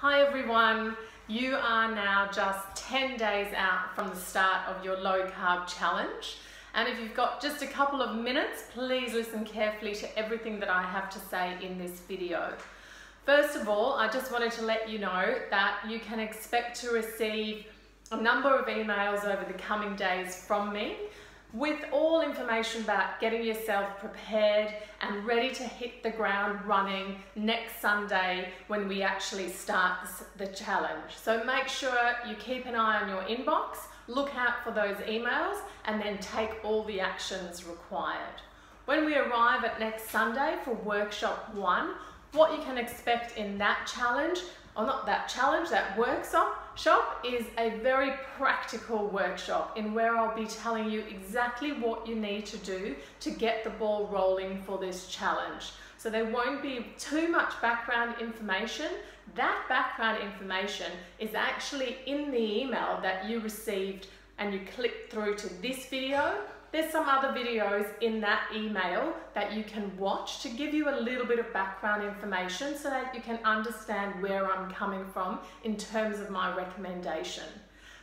Hi everyone, you are now just 10 days out from the start of your low carb challenge. And if you've got just a couple of minutes, please listen carefully to everything that I have to say in this video. First of all, I just wanted to let you know that you can expect to receive a number of emails over the coming days from me with all information about getting yourself prepared and ready to hit the ground running next Sunday when we actually start the challenge. So make sure you keep an eye on your inbox, look out for those emails, and then take all the actions required. When we arrive at next Sunday for workshop 1, what you can expect in that challenge, or not that challenge, that workshop is a very practical workshop in where I'll be telling you exactly what you need to do to get the ball rolling for this challenge. So there won't be too much background information. That background information is actually in the email that you received and you clicked through to this video. There's some other videos in that email that you can watch to give you a little bit of background information so that you can understand where I'm coming from in terms of my recommendation.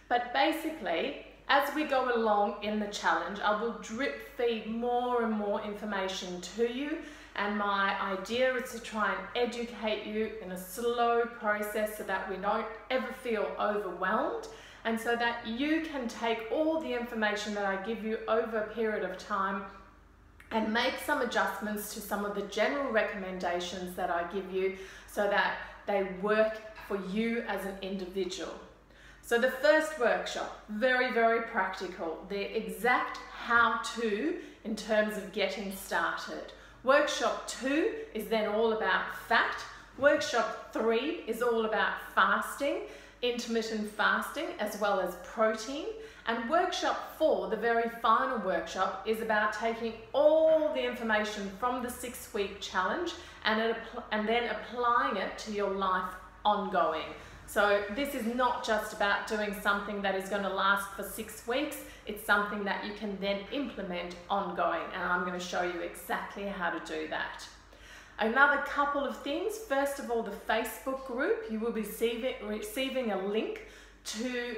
But basically, as we go along in the challenge, I will drip feed more and more information to you, and my idea is to try and educate you in a slow process so that we don't ever feel overwhelmed, and so that you can take all the information that I give you over a period of time and make some adjustments to some of the general recommendations that I give you so that they work for you as an individual. So the first workshop, very, very practical, the exact how-to in terms of getting started. Workshop 2 is then all about fat. Workshop 3 is all about fasting, intermittent fasting, as well as protein. And workshop 4, the very final workshop, is about taking all the information from the 6-week challenge and then applying it to your life ongoing. So this is not just about doing something that is going to last for 6 weeks, it's something that you can then implement ongoing, and I'm going to show you exactly how to do that. Another couple of things. First of all, the Facebook group, you will be receiving a link to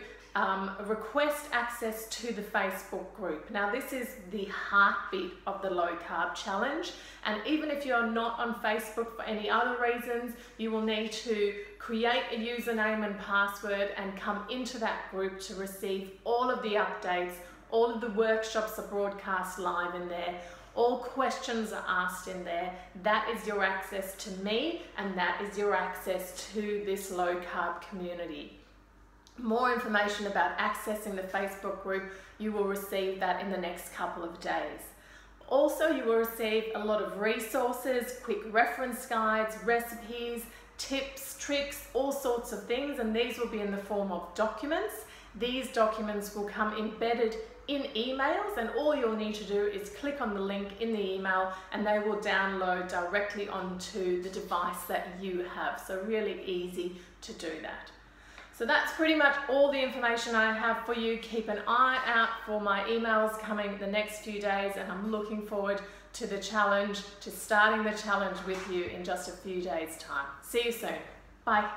request access to the Facebook group. Now this is the heartbeat of the low carb challenge, and even if you're not on Facebook for any other reasons, you will need to create a username and password and come into that group to receive all of the updates. All of the workshops are broadcast live in there. All questions are asked in there. That is your access to me, and that is your access to this low carb community. More information about accessing the Facebook group, you will receive that in the next couple of days. Also, you will receive a lot of resources, quick reference guides, recipes, tips, tricks, all sorts of things, and these will be in the form of documents. These documents will come embedded in emails, and all you'll need to do is click on the link in the email and they will download directly onto the device that you have. So really easy to do that. So that's pretty much all the information I have for you. Keep an eye out for my emails coming the next few days, and I'm looking forward to the challenge, to starting the challenge with you in just a few days' time. See you soon. Bye.